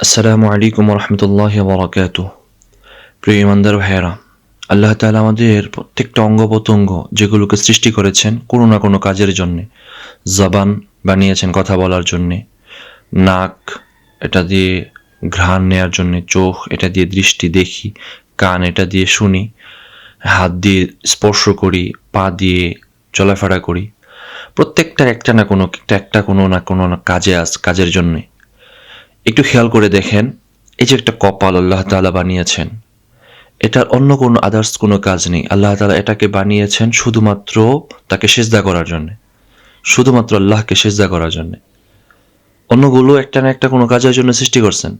আসসালামু আলাইকুম রহমতুল্লাহ বরকাতুহ। প্রিয় ইমানদার ভাইয়েরা, আল্লাহ তাআলা আমাদের প্রত্যেকটা অঙ্গ প্রত্যঙ্গ যেগুলোকে সৃষ্টি করেছেন কোনো না কোনো কাজের জন্যে। জবান বানিয়েছেন কথা বলার জন্যে, নাক এটা দিয়ে ঘ্রাণ নেয়ার জন্যে, চোখ এটা দিয়ে দৃষ্টি দেখি, কান এটা দিয়ে শুনি, হাত দিয়ে স্পর্শ করি, পা দিয়ে চলাফেরা করি। প্রত্যেকটার একটা কোনো না কাজের জন্যে। একটু খেয়াল করে দেখেন, এই যে একটা কপাল আল্লাহ তাআলা বানিয়েছেন, এটার অন্য কোনো আদার্স কোনো কাজ নেই। আল্লাহ তাআলা এটাকে বানিয়েছেন শুধুমাত্র তাকে সিজদা করার জন্য, শুধুমাত্র আল্লাহকে সিজদা করার জন্য। অন্যগুলো একটা না একটা কোনো কাজের জন্য সৃষ্টি করছেন,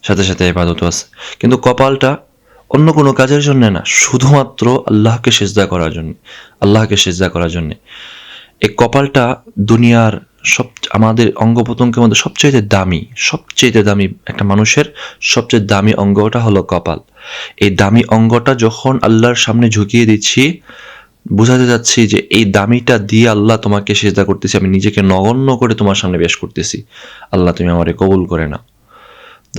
সাথে সাথে ইবাদতও আছে, কিন্তু কপালটা অন্য কোনো কাজের জন্য না, শুধুমাত্র আল্লাহকে সিজদা করার জন্য, আল্লাহকে সিজদা করার জন্য। এই কপালটা দুনিয়ার আমাদের অঙ্গ প্রত্যঙ্গের মধ্যে সবচেয়ে দামি একটা মানুষের সবচেয়ে দামি অঙ্গটা হলো কপাল। এই দামি অঙ্গটা যখন আল্লাহর সামনে ঝুঁকিয়ে দিচ্ছি, বুঝাতে যাচ্ছি যে এই দামিটা দিয়ে আল্লাহ তোমাকে সিজদা করতেছি, আমি নিজেকে নগণ্য করে তোমার সামনে পেশ করতেছি, আল্লাহ তুমি আমারে কবুল করে নাও।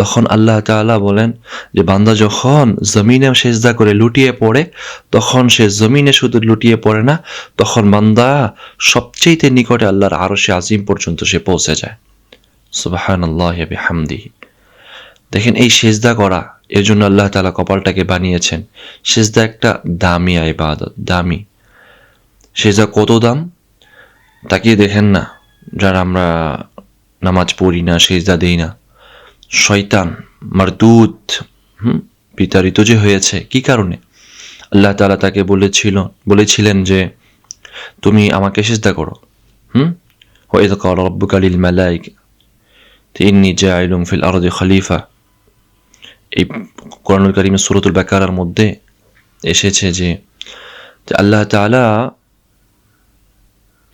তখন আল্লাহ তাআলা বলেন যে বান্দা যখন জমিনে সেজদা করে লুটিয়ে পড়ে, তখন সে জমিনে শুধু লুটিয়ে পড়ে না, তখন বান্দা সবচেয়ে নিকটে আল্লাহর আরশে আজিম পর্যন্ত সে পৌঁছে যায়। সুবহানাল্লাহি ওয়া বিহামদিহি। দেখেন, এই সেজদা করা, এর জন্য আল্লাহ তাআলা কপালটাকে বানিয়েছেন। সেজদা একটা দামি ইবাদত, দামি। সেজদা কত দাম তাকিয়ে দেখেন না। যারা আমরা নামাজ পড়ি না, সেজদা দেই না, শয়তান মারদুদ বিতাড়িত যে হয়েছে কি কারণে? আল্লাহ তাআলা তাকে বলেছিলেন যে তুমি আমাকে সিজদা করো। ওয়াইদ ক্বালা রাব্বুকা লিল মালাইকা ইন্নী জাইলুন ফিল আরদি খলিফা। এই কোরআনুল কারীমের সূরাতুল বাকারার মধ্যে এসেছে যে আল্লাহ তাআলা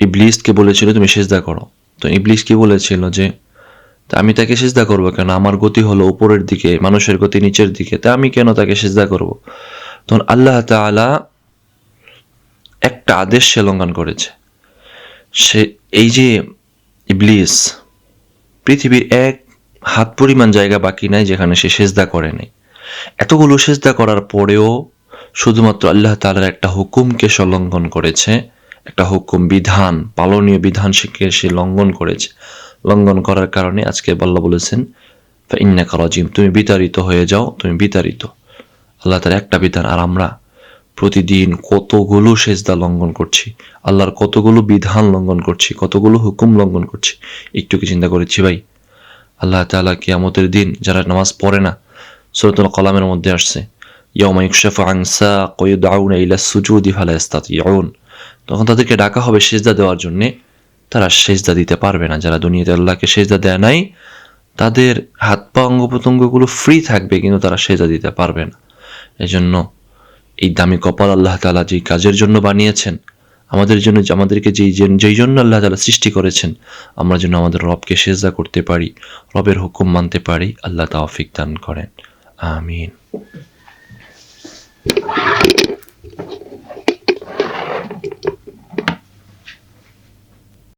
ইবলিসকে বলেছিল তুমি সিজদা করো। তো ইবলিস কি বলেছিল যে আমি তাকে সিজদা করবো কেন? আমার গতি হলো উপরের দিকে, মানুষের গতি নিচের দিকে, তা আমি কেন তাকে সিজদা করব? তখন আল্লাহ তাআলা একটা আদেশ সে লঙ্ঘন করেছে। সে এই যে ইবলিস, পৃথিবীর এক হাত পরিমাণ জায়গা বাকি নাই যেখানে সে সিজদা করে নাই। এতগুলো সিজদা করার পরেও শুধুমাত্র আল্লাহ তাআলার একটা হুকুমকে সে লঙ্ঘন করেছে, একটা হুকুম, বিধান, পালনীয় বিধান সে লঙ্ঘন করেছে। লঙ্ঘন করার কারণে আজকে আল্লাহ বলেছেন ফাইন্নাকা রাজিম, তুমি বিতাড়িত হয়ে যাও, তুমি বিতাড়িত। আল্লাহ তার একটা বিধান, আর আমরা প্রতিদিন কতগুলো সেজদা লঙ্ঘন করছি, আল্লাহর কতগুলো বিধান লঙ্ঘন করছি, কতগুলো হুকুম লঙ্ঘন করছি, একটু কি চিন্তা করেছি ভাই? আল্লাহ তাআলা কিয়ামতের দিন যারা নামাজ পড়ে না, সূরাতুল কলামের মধ্যে আসছে ইয়াউমা ইউকশাফু আন সাক ওয়া ইউদআউনা ইলা সুজুদি ফালা ইস্তাতিউন, তখন তাদেরকে ডাকা হবে সেজদা দেওয়ার জন্যে, তারা সেজদা দিতে পারবে না। যারা দুনিয়াতে আল্লাহকে সেজদা দেয় নাই, তাদের হাত পা অঙ্গ প্রত্যঙ্গগুলো ফ্রি থাকবে, কিন্তু তারা সেজদা দিতে পারবে না। এজন্য এই দামি কপাল আল্লাহ তাআলা যেই কাজের জন্য বানিয়েছেন, আমাদের জন্য, আমাদেরকে যেই জন্য আল্লাহ তাআলা সৃষ্টি করেছেন, আমরা যেন আমাদের রবকে সেজদা করতে পারি, রবের হুকুম মানতে পারি, আল্লাহ তৌফিক দান করেন। আমিন।